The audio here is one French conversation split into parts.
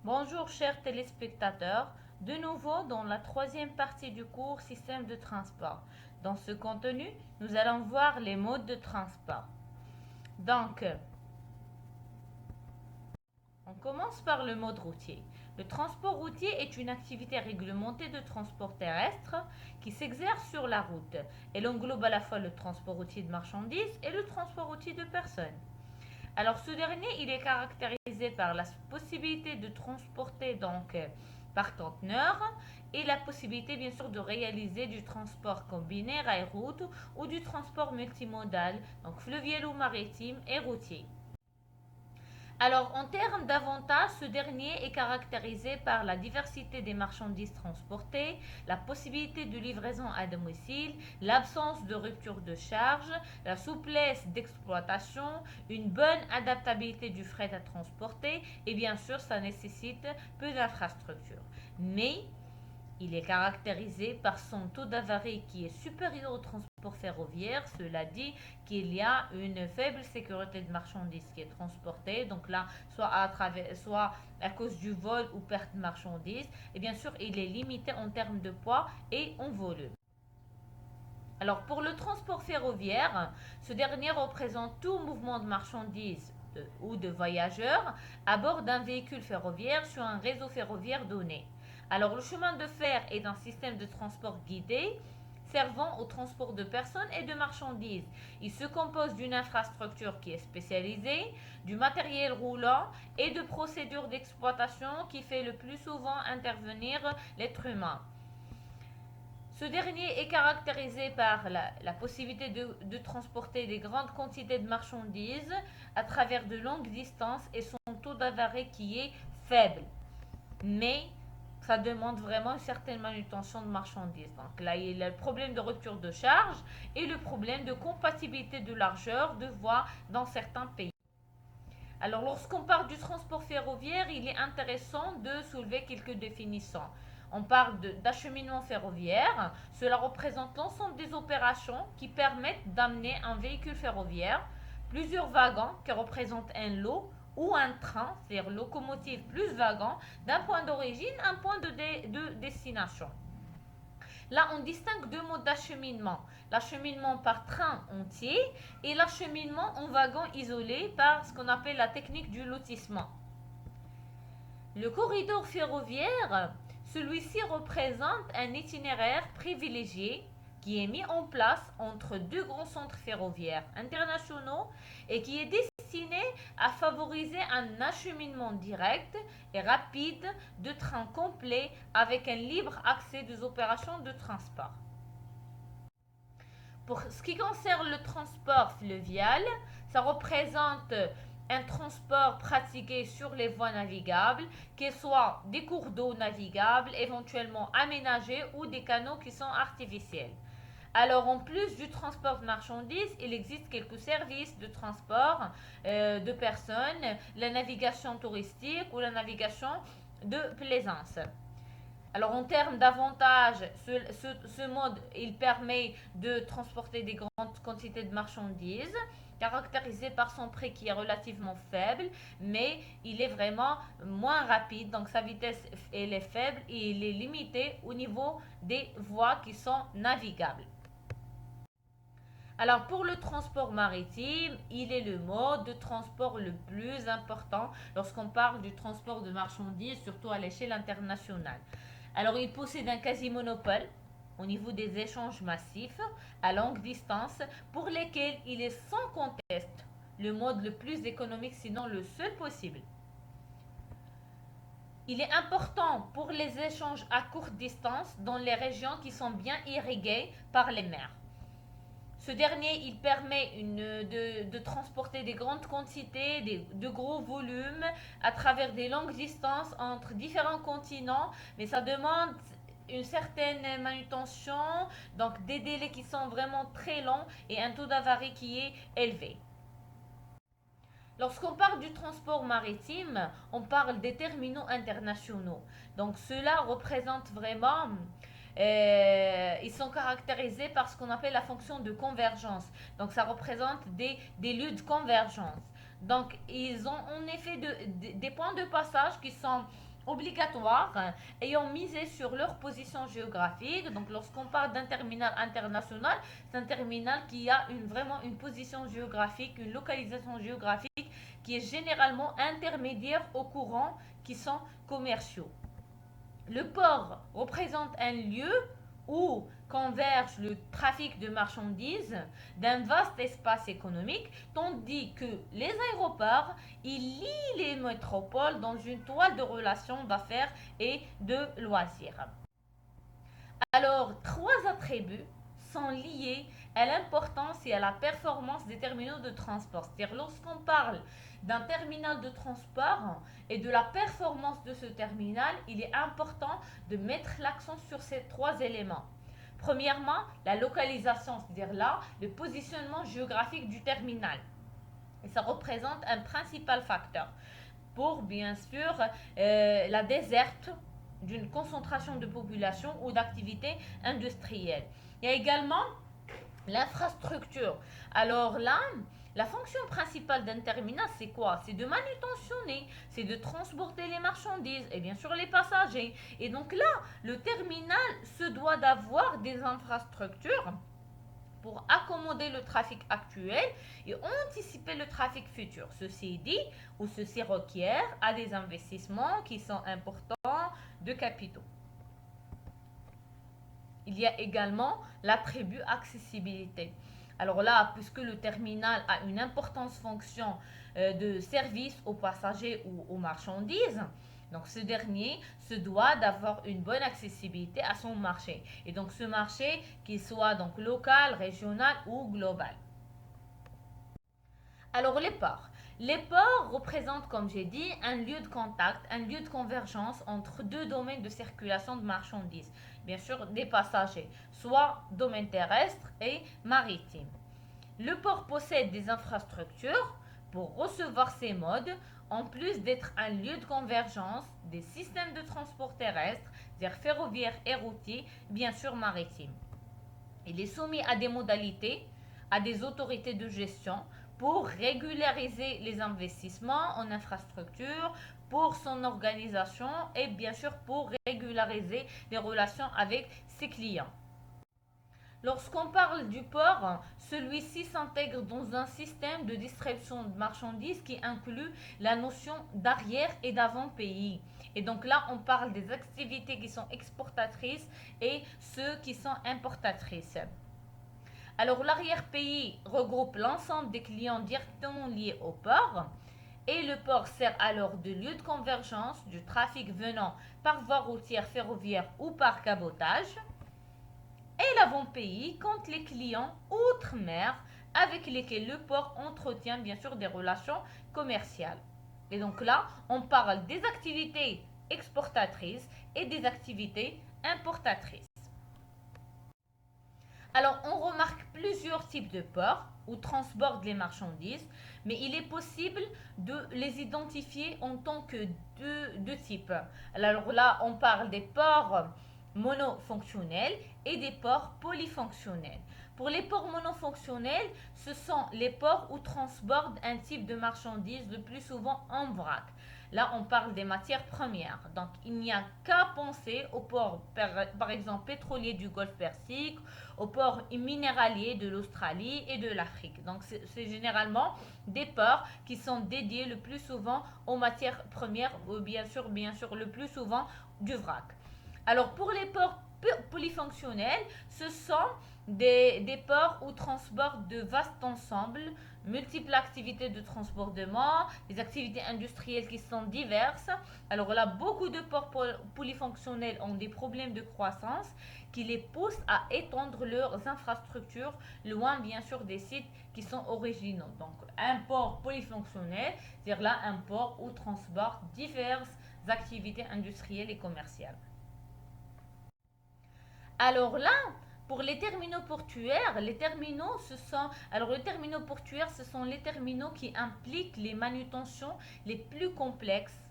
Bonjour chers téléspectateurs, de nouveau dans la troisième partie du cours Système de transport. Dans ce contenu, nous allons voir les modes de transport. Donc, on commence par le mode routier. Le transport routier est une activité réglementée de transport terrestre qui s'exerce sur la route. Elle englobe à la fois le transport routier de marchandises et le transport routier de personnes. Alors ce dernier, il est caractérisé par la possibilité de transporter par conteneur et la possibilité bien sûr de réaliser du transport combiné rail-route ou du transport multimodal, donc fluvial ou maritime et routier. Alors, en termes d'avantages, ce dernier est caractérisé par la diversité des marchandises transportées, la possibilité de livraison à domicile, l'absence de rupture de charge, la souplesse d'exploitation, une bonne adaptabilité du fret à transporter et bien sûr, ça nécessite peu d'infrastructures. Mais il est caractérisé par son taux d'avarie qui est supérieur au transport ferroviaire. Cela dit qu'il y a une faible sécurité de marchandises qui est transportée. Donc là, soit à cause du vol ou perte de marchandises. Et bien sûr, il est limité en termes de poids et en volume. Alors pour le transport ferroviaire, ce dernier représente tout mouvement de marchandises ou de voyageurs à bord d'un véhicule ferroviaire sur un réseau ferroviaire donné. Alors le chemin de fer est un système de transport guidé servant au transport de personnes et de marchandises. Il se compose d'une infrastructure qui est spécialisée, du matériel roulant et de procédures d'exploitation qui fait le plus souvent intervenir l'être humain. Ce dernier est caractérisé par la possibilité de transporter des grandes quantités de marchandises à travers de longues distances et son taux d'avarie qui est faible. Mais ça demande vraiment une certaine manutention de marchandises. Donc là, il y a le problème de rupture de charge et le problème de compatibilité de largeur de voies dans certains pays. Alors, lorsqu'on parle du transport ferroviaire, il est intéressant de soulever quelques définitions. On parle d'acheminement ferroviaire. Cela représente l'ensemble des opérations qui permettent d'amener un véhicule ferroviaire, plusieurs wagons qui représentent un lot ou un train, c'est-à-dire locomotive plus wagon, d'un point d'origine à un point de destination. Là, on distingue deux modes d'acheminement. L'acheminement par train entier et l'acheminement en wagon isolé par ce qu'on appelle la technique du lotissement. Le corridor ferroviaire, celui-ci représente un itinéraire privilégié qui est mis en place entre deux grands centres ferroviaires internationaux et qui est destiné à favoriser un acheminement direct et rapide de trains complets avec un libre accès des opérations de transport. Pour ce qui concerne le transport fluvial, ça représente un transport pratiqué sur les voies navigables, qu'elles soient des cours d'eau navigables, éventuellement aménagés ou des canaux qui sont artificiels. Alors, en plus du transport de marchandises, il existe quelques services de transport de personnes, la navigation touristique ou la navigation de plaisance. Alors en termes d'avantages, ce mode, il permet de transporter des grandes quantités de marchandises, caractérisé par son prix qui est relativement faible, mais il est vraiment moins rapide, donc sa vitesse elle est faible et il est limité au niveau des voies qui sont navigables. Alors pour le transport maritime, il est le mode de transport le plus important lorsqu'on parle du transport de marchandises, surtout à l'échelle internationale. Alors il possède un quasi-monopole au niveau des échanges massifs à longue distance pour lesquels il est sans conteste le mode le plus économique, sinon le seul possible. Il est important pour les échanges à courte distance dans les régions qui sont bien irriguées par les mers. Ce dernier, il permet de transporter des grandes quantités, de gros volumes à travers des longues distances entre différents continents, mais ça demande une certaine manutention, donc des délais qui sont vraiment très longs et un taux d'avarie qui est élevé. Lorsqu'on parle du transport maritime, on parle des terminaux internationaux. Donc cela représente vraiment ils sont caractérisés par ce qu'on appelle la fonction de convergence. Donc ça représente des lieux de convergence. Donc ils ont en effet des points de passage qui sont obligatoires ayant misé sur leur position géographique. Donc lorsqu'on parle d'un terminal international, c'est un terminal qui a vraiment une position géographique, une localisation géographique qui est généralement intermédiaire aux courants qui sont commerciaux. Le port représente un lieu où converge le trafic de marchandises d'un vaste espace économique, tandis que les aéroports, ils lient les métropoles dans une toile de relations d'affaires et de loisirs. Alors, trois attributs sont liés à l'importance et à la performance des terminaux de transport. C'est-à-dire, lorsqu'on parle d'un terminal de transport et de la performance de ce terminal, il est important de mettre l'accent sur ces trois éléments. Premièrement, la localisation, c'est-à-dire là, le positionnement géographique du terminal. Et ça représente un principal facteur pour, bien sûr, la desserte d'une concentration de population ou d'activités industrielles. Il y a également l'infrastructure. Alors là, la fonction principale d'un terminal, c'est quoi? C'est de manutentionner, c'est de transporter les marchandises et bien sûr les passagers. Et donc là, le terminal se doit d'avoir des infrastructures pour accommoder le trafic actuel et anticiper le trafic futur. Ceci dit, ou ceci requiert à des investissements qui sont importants de capitaux. Il y a également l'attribut accessibilité. Alors là, puisque le terminal a une importante fonction de service aux passagers ou aux marchandises, donc ce dernier se doit d'avoir une bonne accessibilité à son marché. Et donc ce marché, qu'il soit donc local, régional ou global. Alors les ports. Les ports représentent, comme j'ai dit, un lieu de contact, un lieu de convergence entre deux domaines de circulation de marchandises. Bien sûr, des passagers, soit domaine terrestre et maritime. Le port possède des infrastructures pour recevoir ces modes, en plus d'être un lieu de convergence des systèmes de transport terrestre, c'est-à-dire ferroviaire et routier, bien sûr maritime. Il est soumis à des modalités, à des autorités de gestion pour régulariser les investissements en infrastructure, pour son organisation et bien sûr pour régulariser les relations avec ses clients. Lorsqu'on parle du port, celui-ci s'intègre dans un système de distribution de marchandises qui inclut la notion d'arrière et d'avant-pays. Et donc là, on parle des activités qui sont exportatrices et ceux qui sont importatrices. Alors l'arrière-pays regroupe l'ensemble des clients directement liés au port et le port sert alors de lieu de convergence du trafic venant par voie routière, ferroviaire ou par cabotage. Et l'avant-pays compte les clients outre-mer avec lesquels le port entretient bien sûr des relations commerciales. Et donc là, on parle des activités exportatrices et des activités importatrices. Alors, on remarque plusieurs types de ports où transportent les marchandises, mais il est possible de les identifier en tant que deux types. Alors là, on parle des ports monofonctionnels et des ports polyfonctionnels. Pour les ports monofonctionnels, ce sont les ports où transportent un type de marchandise le plus souvent en vrac. Là, on parle des matières premières. Donc, il n'y a qu'à penser aux ports, par exemple, pétroliers du Golfe Persique, aux ports minéraliers de l'Australie et de l'Afrique. Donc, c'est généralement des ports qui sont dédiés le plus souvent aux matières premières, ou bien sûr, le plus souvent du vrac. Alors, pour les ports polyfonctionnels, ce sont des ports où transportent de vastes ensembles, multiples activités de transbordement, des activités industrielles qui sont diverses. Alors là, beaucoup de ports polyfonctionnels ont des problèmes de croissance qui les poussent à étendre leurs infrastructures loin, bien sûr, des sites qui sont originaux. Donc, un port polyfonctionnel, c'est-à-dire là un port où transportent diverses activités industrielles et commerciales. Alors là, pour les terminaux portuaires, les terminaux portuaires, ce sont les terminaux qui impliquent les manutentions les plus complexes.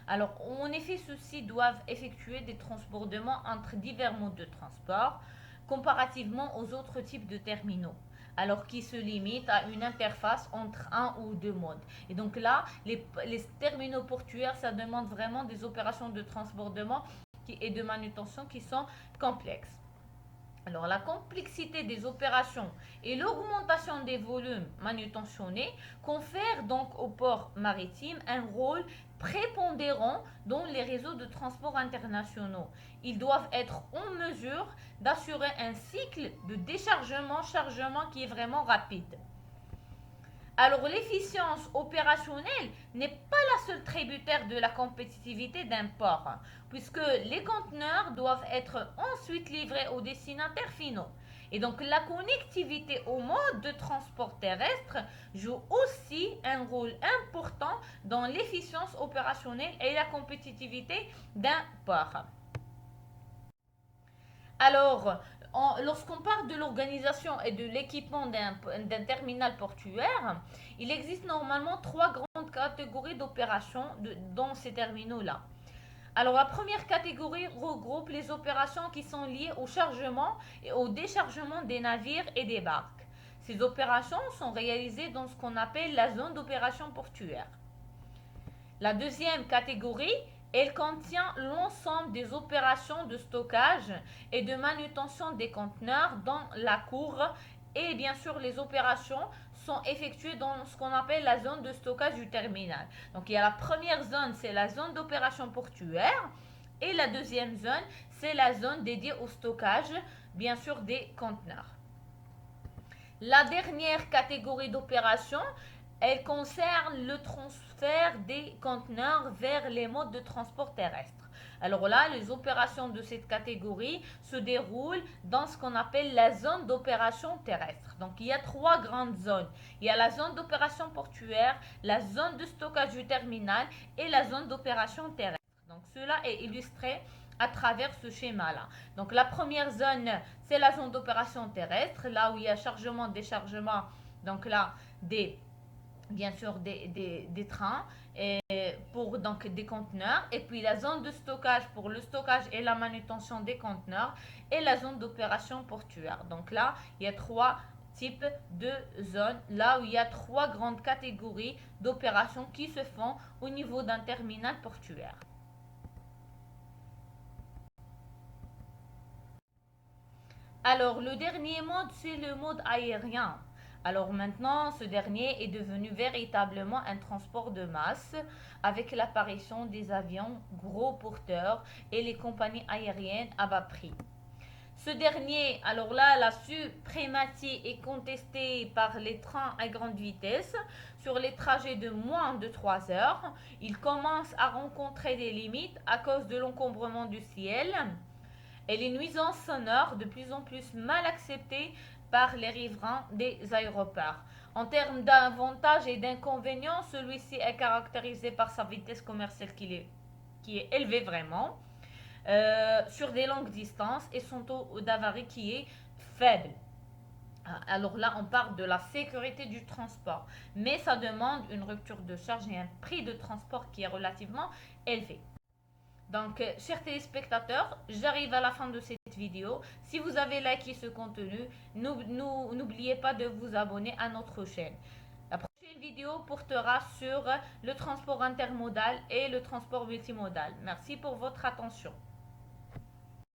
Alors, en effet, ceux-ci doivent effectuer des transbordements entre divers modes de transport comparativement aux autres types de terminaux. alors qui se limite à une interface entre un ou deux modes. Et donc là, les terminaux portuaires, ça demande vraiment des opérations de transbordement et de manutention qui sont complexes. Alors, la complexité des opérations et l'augmentation des volumes manutentionnés confèrent donc aux ports maritimes un rôle prépondérant dans les réseaux de transport internationaux. Ils doivent être en mesure d'assurer un cycle de déchargement-chargement qui est vraiment rapide. Alors l'efficience opérationnelle n'est pas la seule tributaire de la compétitivité d'un port, puisque les conteneurs doivent être ensuite livrés aux destinataires finaux. Et donc la connectivité au mode de transport terrestre joue aussi un rôle important dans l'efficience opérationnelle et la compétitivité d'un port. Alors, lorsqu'on parle de l'organisation et de l'équipement d'un terminal portuaire, il existe normalement trois grandes catégories d'opérations dans ces terminaux-là. Alors, la première catégorie regroupe les opérations qui sont liées au chargement et au déchargement des navires et des barques. Ces opérations sont réalisées dans ce qu'on appelle la zone d'opération portuaire. La deuxième catégorie, elle contient l'ensemble des opérations de stockage et de manutention des conteneurs dans la cour et bien sûr les opérations sont effectuées dans ce qu'on appelle la zone de stockage du terminal. Donc il y a la première zone, c'est la zone d'opération portuaire et la deuxième zone, c'est la zone dédiée au stockage bien sûr des conteneurs. La dernière catégorie d'opérations, elle concerne le transfert des conteneurs vers les modes de transport terrestre. Alors là, les opérations de cette catégorie se déroulent dans ce qu'on appelle la zone d'opération terrestre. Donc il y a trois grandes zones. Il y a la zone d'opération portuaire, la zone de stockage du terminal et la zone d'opération terrestre. Donc cela est illustré à travers ce schéma-là. Donc la première zone, c'est la zone d'opération terrestre, là où il y a chargement, déchargement, donc là, bien sûr des trains et pour donc des conteneurs, et puis la zone de stockage pour le stockage et la manutention des conteneurs, et la zone d'opération portuaire. Donc là, il y a trois types de zones, là où il y a trois grandes catégories d'opérations qui se font au niveau d'un terminal portuaire. Alors, le dernier mode, c'est le mode aérien. Alors maintenant, ce dernier est devenu véritablement un transport de masse avec l'apparition des avions gros porteurs et les compagnies aériennes à bas prix. Ce dernier, alors là, la suprématie est contestée par les trains à grande vitesse sur les trajets de moins de 3 heures. Il commence à rencontrer des limites à cause de l'encombrement du ciel et les nuisances sonores de plus en plus mal acceptées par les riverains des aéroports. En termes d'avantages et d'inconvénients, celui-ci est caractérisé par sa vitesse commerciale qui est élevée vraiment, sur des longues distances et son taux d'avarie qui est faible. Alors là, on parle de la sécurité du transport, mais ça demande une rupture de charge et un prix de transport qui est relativement élevé. Donc, chers téléspectateurs, j'arrive à la fin de cette vidéo. Si vous avez liké ce contenu, n'oubliez pas de vous abonner à notre chaîne. La prochaine vidéo portera sur le transport intermodal et le transport multimodal. Merci pour votre attention.